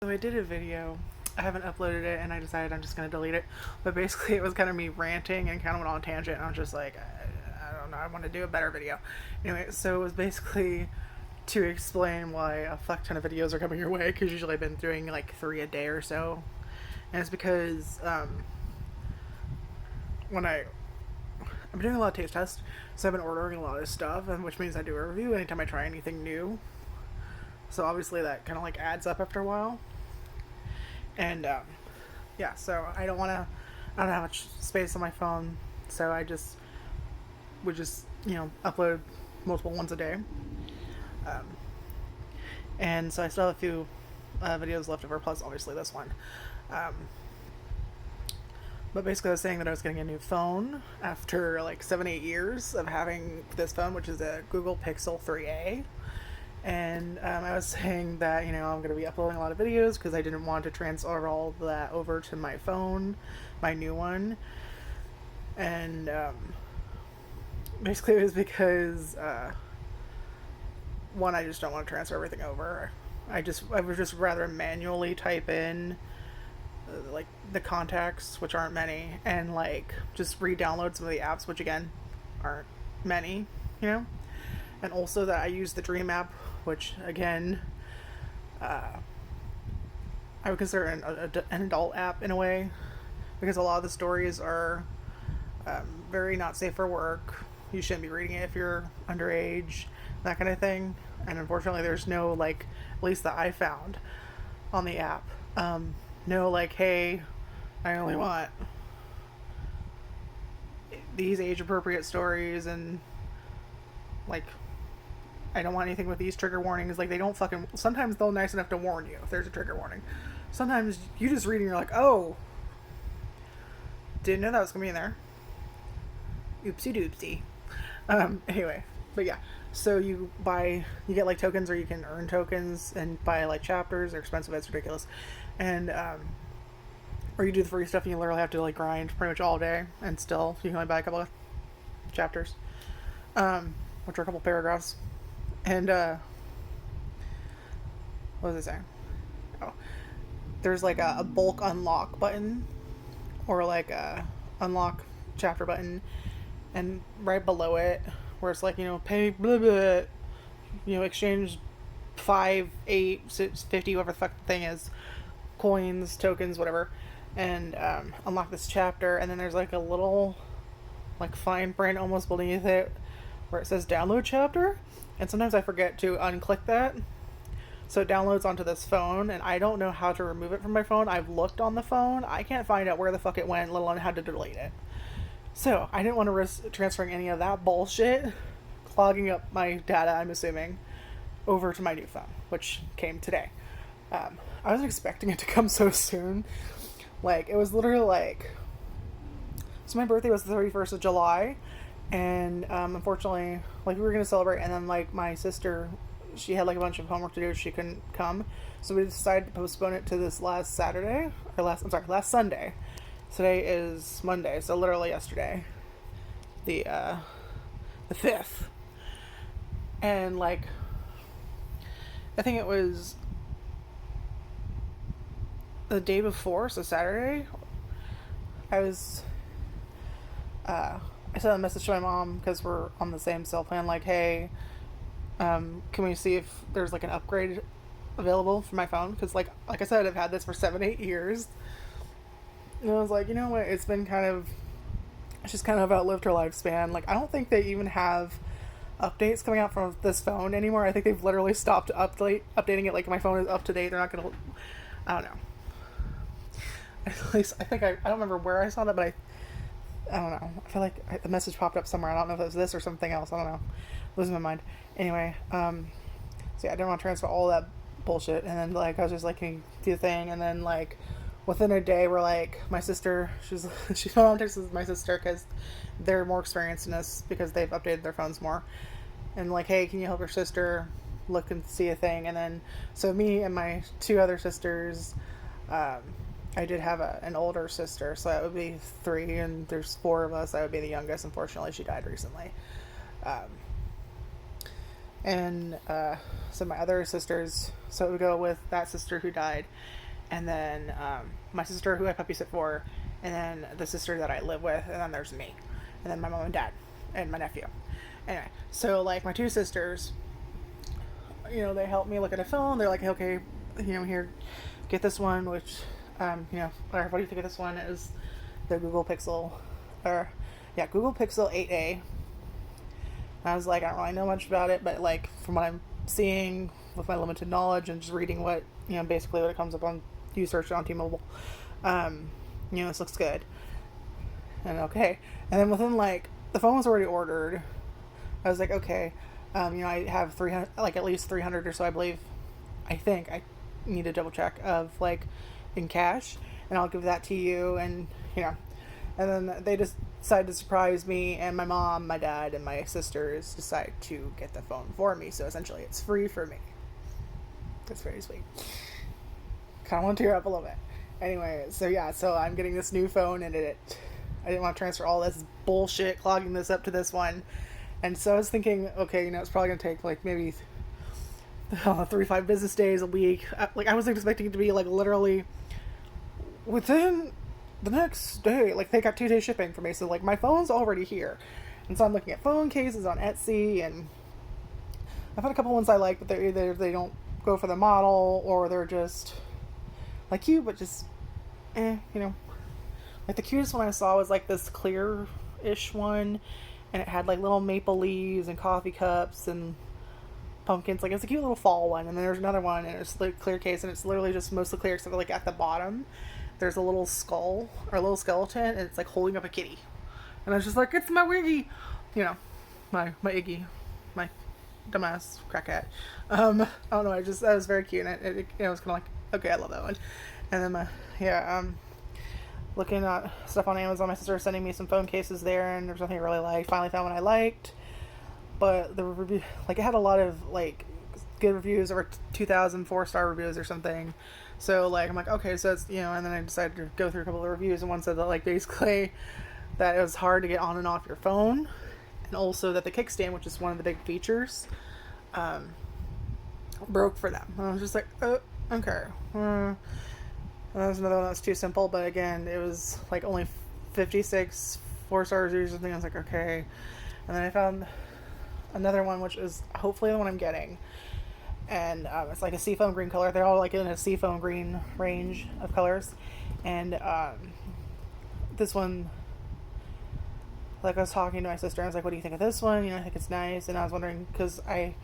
So I did a video. I haven't uploaded it, and I decided I'm just gonna delete it. But basically, it was kind of me ranting and kind of went on a tangent. And I was just like, I don't know. I want to do a better video. Anyway, so it was basically to explain why a fuck ton of videos are coming your way. Because usually I've been doing like 3 a day or so, and it's because when I've been doing a lot of taste tests, so I've been ordering a lot of stuff, and which means I do a review anytime I try anything new. So obviously that kind of like adds up after a while. And yeah, so I don't have much space on my phone, so I just would upload multiple ones a day. Um, and so I still have a few videos left over, plus obviously this one. Um, but basically, I was saying that I was getting a new phone after like 7-8 years of having this phone, which is a Google Pixel 3a. And I was saying that, I'm going to be uploading a lot of videos because I didn't want to transfer all of that over to my phone, my new one. And basically it was because, one, I just don't want to transfer everything over. I would just rather manually type in like the contacts, which aren't many, and like just re-download some of the apps, which again aren't many, and also that I use the Dream app, which again, I would consider an adult app in a way, because a lot of the stories are very not safe for work. You shouldn't be reading it if you're underage, that kind of thing. And unfortunately, there's no, like, at least that I found on the app, no, like, hey, I only want these age appropriate stories, and like, I don't want anything with these trigger warnings. Like, they don't fucking. Sometimes they're nice enough to warn you if there's a trigger warning. Sometimes you just read and you're like, oh, didn't know that was gonna be in there. Oopsie doopsie. Anyway, but yeah. So you get like tokens, or you can earn tokens and buy like chapters. They're expensive. It's ridiculous. And or you do the free stuff and you literally have to like grind pretty much all day, and still you can only buy a couple of chapters, which are a couple paragraphs. And what was I saying? Oh, there's like a bulk unlock button, or like a unlock chapter button, and right below it, where it's like, pay blah blah, exchange 5, 8, 6, 50, whatever the fuck the thing is, coins, tokens, whatever, and unlock this chapter. And then there's like a little like fine print almost beneath it where it says download chapter, and sometimes I forget to unclick that, so it downloads onto this phone, and I don't know how to remove it from my phone. I've looked on the phone, I can't find out where the fuck it went, let alone how to delete it. So I didn't want to risk transferring any of that bullshit, clogging up my data, I'm assuming, over to my new phone, which came today. I wasn't expecting it to come so soon. Like, it was literally like, so my birthday was the 31st of July, and unfortunately, like, we were gonna celebrate, and then like my sister, she had like a bunch of homework to do, she couldn't come, so we decided to postpone it to this last Saturday, or last Sunday. Today is Monday, so literally yesterday, the 5th, and like, I think it was the day before, so Saturday, I was I sent a message to my mom, because we're on the same cell plan, like, hey, can we see if there's like an upgrade available for my phone? Because like I said, I've had this for 7-8 years, and I was like, you know what, it's just kind of outlived her lifespan. Like, I don't think they even have updates coming out from this phone anymore. I think they've literally stopped updating it. Like, my phone is up to date. They're not gonna, I don't know. At least I think I don't remember where I saw that, but I don't know. I feel like the message popped up somewhere. I don't know if it was this or something else. I don't know. Losing my mind. Anyway, so yeah, I didn't want to transfer all that bullshit. And then like I was just like, can you do the thing? And then like within a day, we're like, my sister, she's my mom texts my sister because they're more experienced in this because they've updated their phones more. And like, hey, can you help your sister look and see a thing? And then so me and my 2 other sisters. I did have an older sister, so that would be 3, and there's 4 of us. I would be the youngest. Unfortunately, she died recently. And so my other sisters, so it would go with that sister who died, and then my sister who I puppy sit for, and then the sister that I live with, and then there's me, and then my mom and dad, and my nephew. Anyway, so like my two sisters, you know, they help me look at a phone. They're like, okay, you know, here, get this one, which, you know, what do you think of this one? Is the Google Pixel, or yeah, Google Pixel 8a. And I was like, I don't really know much about it, but like from what I'm seeing with my limited knowledge and just reading what, you know, basically what it comes up on, you search it on T-Mobile, you know, this looks good. And okay, and then within like the phone was already ordered. I was like, okay, you know, I have 300, like at least 300 or so, I believe. I think I need to double check of like in cash, and I'll give that to you, and you know, and then they just decided to surprise me, and my mom, my dad, and my sisters decide to get the phone for me. So essentially, it's free for me. That's very sweet. Kind of want to tear up a little bit. Anyway, so yeah, so I'm getting this new phone, and I didn't want to transfer all this bullshit clogging this up to this one. And so I was thinking, okay, you know, it's probably going to take like maybe 3-5 business days, a week. Like I wasn't expecting it to be like literally within the next day. Like they got 2-day shipping for me. So like my phone's already here. And so I'm looking at phone cases on Etsy, and I've had a couple ones I like, but they're either they don't go for the model, or they're just like cute, but just you know. Like the cutest one I saw was like this clear-ish one, and it had like little maple leaves and coffee cups and pumpkins. Like it's a cute little fall one. And then there's another one, and it's like clear case, and it's literally just mostly clear, except for like at the bottom there's a little skull or a little skeleton, and it's like holding up a kitty. And I was just like, it's my Wiggy, you know, my Iggy, my dumbass crackhead. I don't know. That was very cute, and it was kind of like, okay, I love that one. And then looking at stuff on Amazon, my sister was sending me some phone cases there, and there's nothing I really liked. Finally found one I liked, but the review, like, it had a lot of like good reviews, over 2,000 4-star reviews or something. So like I'm like, okay, so it's, you know, and then I decided to go through a couple of reviews, and one said that like basically that it was hard to get on and off your phone, and also that the kickstand, which is one of the big features, broke for them. And I was just like, okay. And that was another one that was too simple, but again, it was like only 56 4-star reviews or something. I was like, okay. And then I found another one, which is hopefully the one I'm getting, and it's like a seafoam green color. They're all like in a seafoam green range of colors, and this one, like I was talking to my sister, I was like, what do you think of this one? You know, I think it's nice. And I was wondering, because I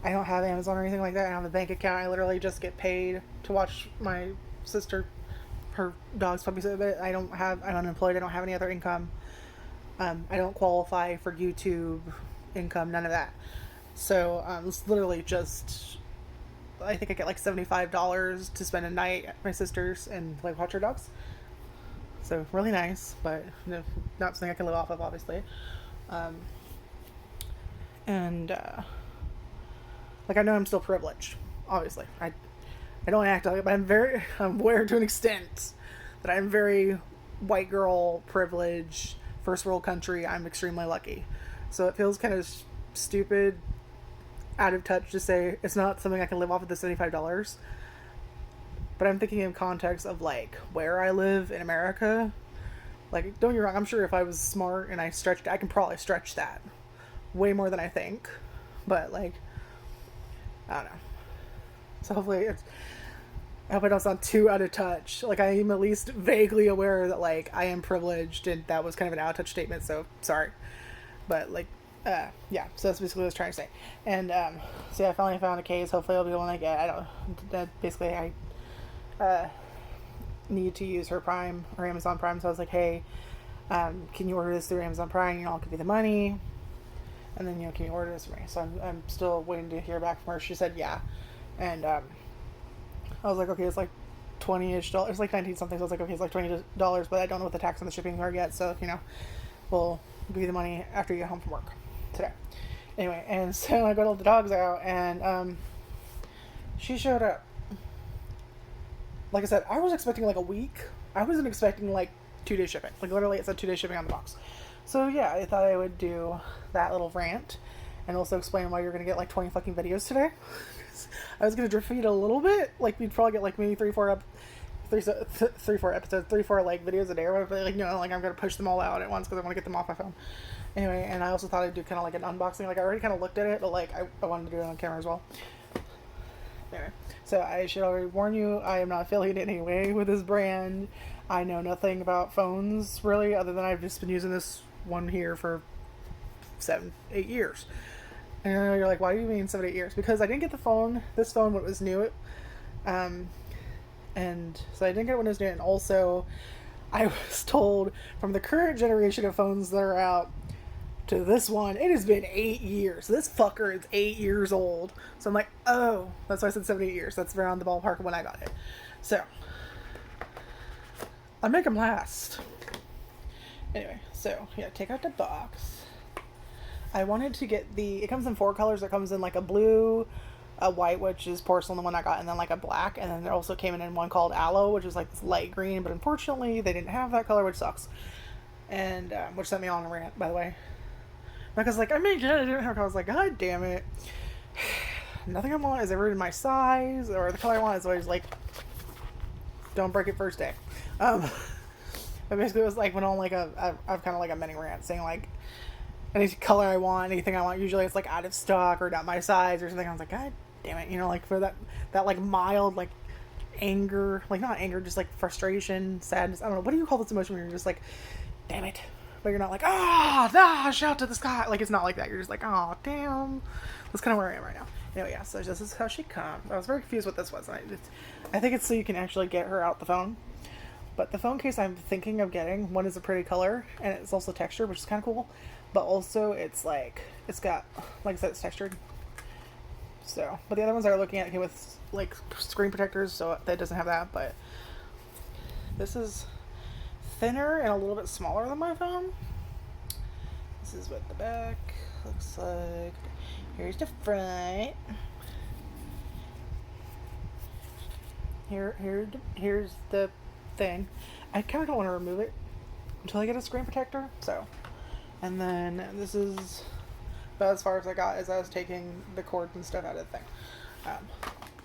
don't have Amazon or anything like that. I don't have a bank account. I literally just get paid to watch my sister, her dog's puppy sit. But I'm unemployed. I don't have any other income. I don't qualify for YouTube income, none of that. So it's literally just, I think I get like $75 to spend a night at my sister's and like watch her dogs. So really nice, but you know, not something I can live off of, obviously. And like I know I'm still privileged, obviously. I don't act like it, but I'm aware to an extent that I'm very white girl privilege, first world country. I'm extremely lucky. So it feels kind of stupid, out of touch to say it's not something I can live off of the $75. But I'm thinking in context of like where I live in America. Like, don't get me wrong, I'm sure if I was smart and I can probably stretch that way more than I think. But like, I don't know. So hopefully I hope I don't sound too out of touch. Like, I am at least vaguely aware that like I am privileged, and that was kind of an out of touch statement, so sorry. But like, yeah, so that's basically what I was trying to say. And so yeah, I finally found a case. Hopefully it'll be one I get. I don't, that basically I need to use her Prime or Amazon Prime, so I was like, hey, can you order this through Amazon Prime? You know, I'll give you the money, and then, you know, can you order this for me? So I'm still waiting to hear back from her. She said yeah, and I was like, okay, it's like $20-ish. It's like 19 something. So I was like, okay, it's like $20, but I don't know what the tax and the shipping are yet. So, you know, we'll give you the money after you get home from work today. Anyway, and so I got all the dogs out, and she showed up. Like I said, I was expecting like a week. I wasn't expecting like 2-day shipping. Like literally it said 2-day shipping on the box. So yeah, I thought I would do that little rant. and also explain why you're gonna get like 20 fucking videos today. I was gonna drift feed a little bit, like we'd probably get like maybe 4 episodes, 4 like videos a day or whatever. But like no, like I'm gonna push them all out at once because I want to get them off my phone. Anyway, and I also thought I'd do kind of like an unboxing. Like I already kind of looked at it, but like I wanted to do it on camera as well. Anyway, so I should already warn you, I am not affiliated in any way with this brand. I know nothing about phones really, other than I've just been using this one here for 7-8 years. And you're like, why do you mean 7-8 years? Because I didn't get this phone when it was new. And so I didn't get it when it was new. And also, I was told from the current generation of phones that are out to this one, it has been 8 years. This fucker is 8 years old. So I'm like, oh, that's why I said 7-8 years. That's around the ballpark of when I got it. So, I'll make them last. Anyway, so, yeah, take out the box. I wanted to get it comes in 4 colors. It comes in like a blue, a white, which is porcelain, the one I got, and then like a black. And then there also came in one called aloe, which is like this light green. But unfortunately, they didn't have that color, which sucks. And, which sent me on a rant, by the way. Because like, I made it, I didn't have. I was like, God damn it! Nothing I want is ever in my size, or the color I want is always like, don't break it first day. But basically, it was like when on like I've kind of like a mini rant saying like, any color I want, anything I want. Usually it's like out of stock or not my size or something. I was like, God damn it! You know, like for that like mild like anger, like not anger, just like frustration, sadness. I don't know. What do you call this emotion when you're just like, damn it? But you're not like, shout to the sky. Like, it's not like that. You're just like, oh, damn. That's kind of where I am right now. Anyway, yeah, so this is how she comes. I was very confused what this was. I think it's so you can actually get her out the phone. But the phone case I'm thinking of getting, one is a pretty color, and it's also textured, which is kind of cool. But also, it's got, like I said, it's textured. So, but the other ones I was looking at came with, like, screen protectors, so that doesn't have that. But this is thinner and a little bit smaller than my phone. This is what the back looks like. Here's the front. Here's the thing. I kind of don't want to remove it until I get a screen protector. So, and then this is about as far as I got as I was taking the cords and stuff out of the thing.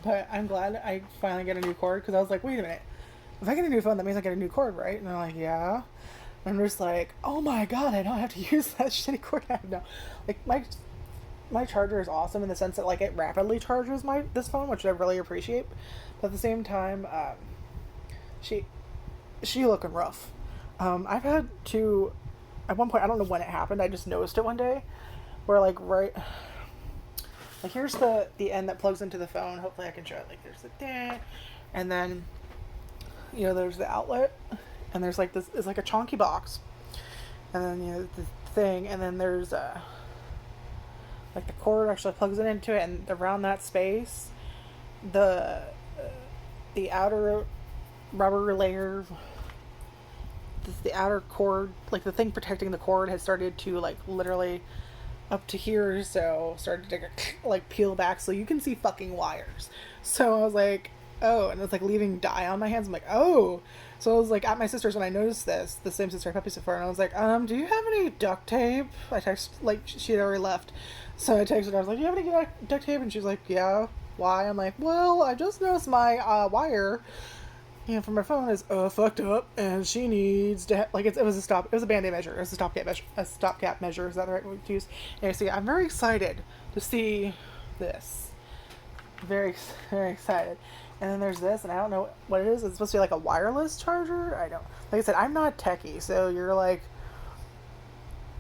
But I'm glad I finally get a new cord because I was like, wait a minute. If I get a new phone, that means I get a new cord, right? And they're like, yeah. And I'm just like, oh my god, I don't have to use that shitty cord I have now. Like, my charger is awesome in the sense that, like, it rapidly charges this phone, which I really appreciate. But at the same time, she looking rough. I've had to, at one point, I don't know when it happened, I just noticed it one day, where, like, here's the end that plugs into the phone. Hopefully I can show it. Like, there's the and then, you know, there's the outlet, and there's like this, it's like a chonky box, and then, you know, the thing, and then there's like the cord actually plugs it into it, and around that space, the outer rubber layer, the outer cord, like the thing protecting the cord has started to like literally up to here, so started to like peel back, so you can see fucking wires. So I was like, oh, and it's like leaving dye on my hands. I'm like, oh. So I was like at my sister's when I noticed this, the same sister I puppies before, and I was like, do you have any duct tape? I texted, like, she had already left. So I texted her, I was like, do you have any duct tape? And she's like, yeah. Why? I'm like, well, I just noticed my wire, you know, from my phone is fucked up, and she needs to like it was a Band-Aid measure. It was a stopgap measure. Is that the right word to use? Anyway, so yeah, I'm very excited to see this. Very, very excited. And then there's this, and I don't know what it is. It's supposed to be like a wireless charger. I don't. Like I said, I'm not techie, so you're like,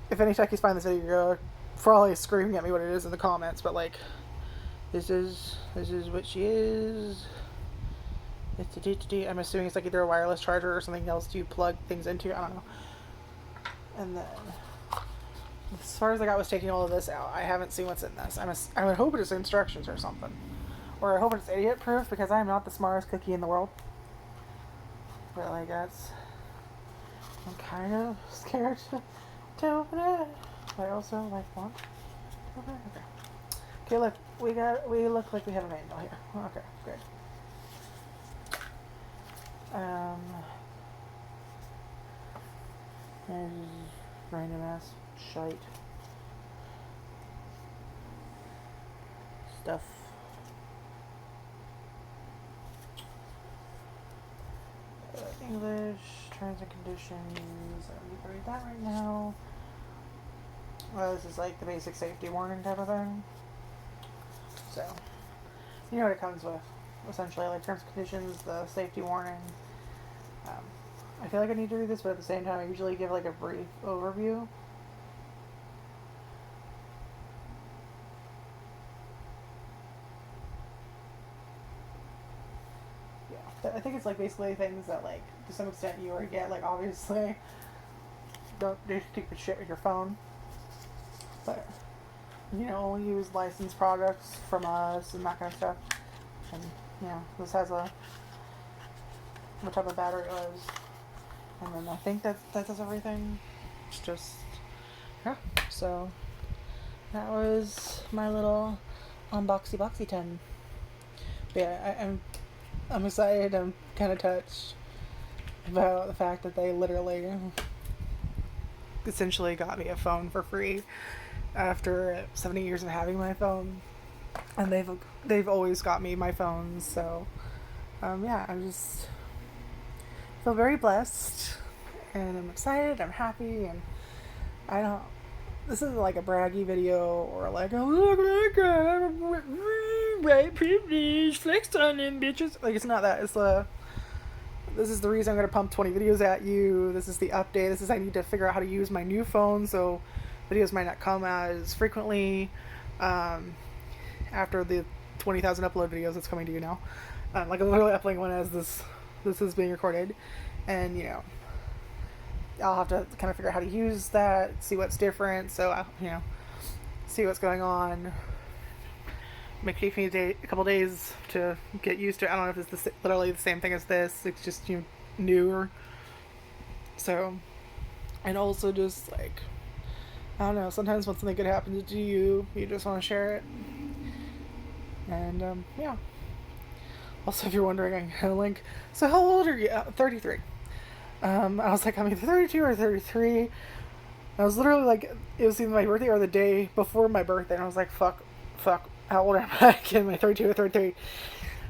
if any techies find this video, you're probably screaming at me what it is in the comments. But like, this is what she is. I'm assuming it's like either a wireless charger or something else you plug things into. I don't know. And then, as far as I got was taking all of this out. I haven't seen what's in this. I would hope it's instructions or something. Or I hope it's idiot proof, because I'm not the smartest cookie in the world. But like I'm kind of scared to open it. But I also like want to open it. Okay, look, we look like we have a manual here. Okay, great. There's random ass shite. stuff. English, terms and conditions. I don't need to read that right now. Well, this is like the basic safety warning type of thing. So, you know what it comes with. Essentially, like terms and conditions, the safety warning. I feel like I need to read this, but at the same time, I usually give like a brief overview. Yeah, I think it's like basically things that like to some extent you already get. Like obviously, don't take your shit with your phone, but you know, only use licensed products from us and that kind of stuff. And yeah, this has what type of battery it was. And then I think that does everything. It's just, yeah. So that was my little unboxy boxy 10. But yeah, I'm excited. I'm kind of touched about the fact that they literally essentially got me a phone for free after 70 years of having my phone, and they've always got me my phones. So yeah, I'm just feel very blessed, and I'm excited, I'm happy, and I don't, this isn't like a braggy video or like, oh look, I'm white privilege, flexed on them bitches. Like, it's not that. It's this is the reason I'm going to pump 20 videos at you. This is the update. This is, I need to figure out how to use my new phone, so videos might not come as frequently after the 20,000 upload videos that's coming to you now. Like, I'm literally uploading one as this is being recorded, and you know, I'll have to kind of figure out how to use that, see what's different, so you know, see what's going on. It takes me a couple days to get used to it. I don't know if it's literally the same thing as this. It's just newer. So, and also just like, I don't know. Sometimes when something good happens to you, you just want to share it. And yeah. Also, if you're wondering, I'm gonna link. So, how old are you? 33. I was like, I'm either 32 or 33. I was literally like, it was either my birthday or the day before my birthday, and I was like, fuck, how old am I? Am I 32 or 33?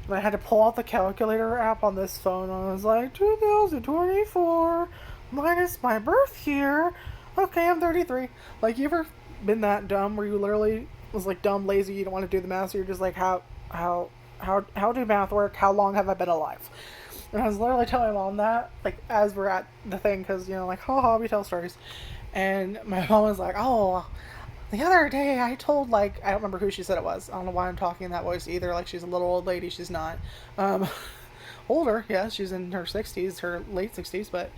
And I had to pull out the calculator app on this phone, and I was like, 2024 minus my birth year. Okay, I'm 33. Like, you ever been that dumb where you literally was like dumb, lazy, you don't want to do the math, so you're just like, how do math work? How long have I been alive? And I was literally telling my mom that, like, as we're at the thing, because, you know, like, haha, we tell stories. And my mom was like, oh, the other day I told, like, I don't remember who she said it was. I don't know why I'm talking in that voice either. Like, she's a little old lady. She's not. Older, yeah, she's in her 60s, her late 60s, but,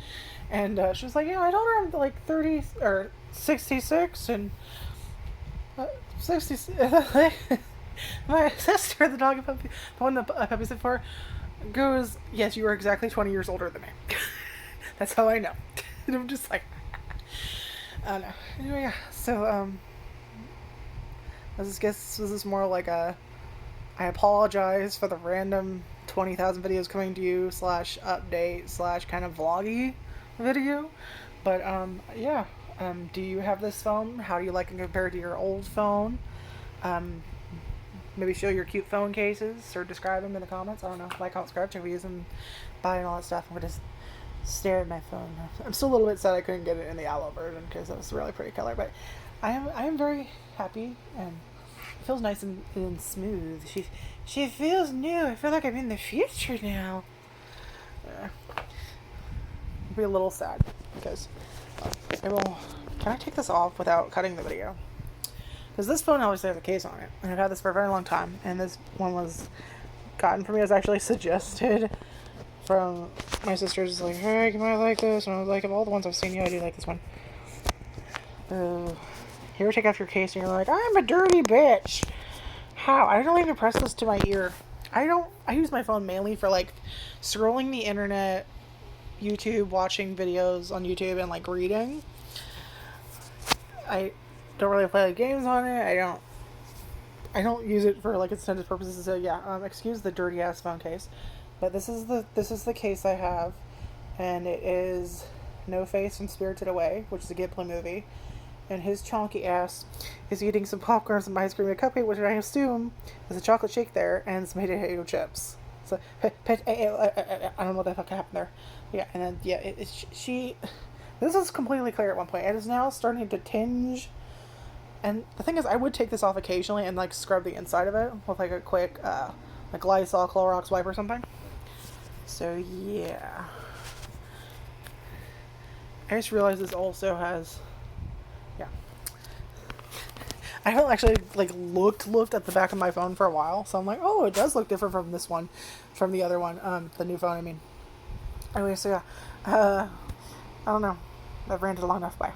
and she was like, yeah, I told her I'm, like, 30, or 66, and 60, my sister, the dog puppy, the one that puppy said for, goes, yes, you are exactly 20 years older than me. That's how I know. And I'm just like, I don't know. Anyway, yeah, so, I guess this is more like I apologize for the random 20,000 videos coming to you / update / kind of vloggy video. But, yeah, do you have this phone? How do you like it compared to your old phone? Maybe show your cute phone cases or describe them in the comments. I don't know. Like, comment, subscribe, check reviews, and buy and all that stuff. I'm going to stare at my phone. I'm still a little bit sad I couldn't get it in the aloe version because it was a really pretty color. But I am very happy, and it feels nice and smooth. She feels new. I feel like I'm in the future now. I'll be a little sad because I will. Can I take this off without cutting the video? Because this phone obviously has a case on it, and I've had this for a very long time, and this one was gotten for me. It was actually suggested from my sister's, like, hey, you might like this, and I was like, of all the ones I've seen, yeah, I do like this one. You ever take off your case and you're like, I'm a dirty bitch. How? I don't even press this to my ear. I use my phone mainly for, like, scrolling the internet, YouTube, watching videos on YouTube, and, like, reading. I don't really play games on it. I don't use it for, like, intended purposes. So yeah, excuse the dirty ass phone case, but this is the case I have, and it is No Face from Spirited Away, which is a Ghibli movie, and his chonky ass is eating some popcorn, some ice cream, and a cupcake, which I assume is a chocolate shake there, and some potato chips. So, I don't know what the fuck happened there. Yeah, and then, yeah, she. This was completely clear at one point. It is now starting to tinge. And the thing is, I would take this off occasionally and, like, scrub the inside of it with, like, a quick, like, Lysol Clorox wipe or something. So, yeah. I just realized this also has. Yeah. I haven't actually like looked at the back of my phone for a while, so I'm like, oh, it does look different from this one, from the other one, the new phone. I mean, anyway, so yeah, I don't know. I've ranted long enough. Bye.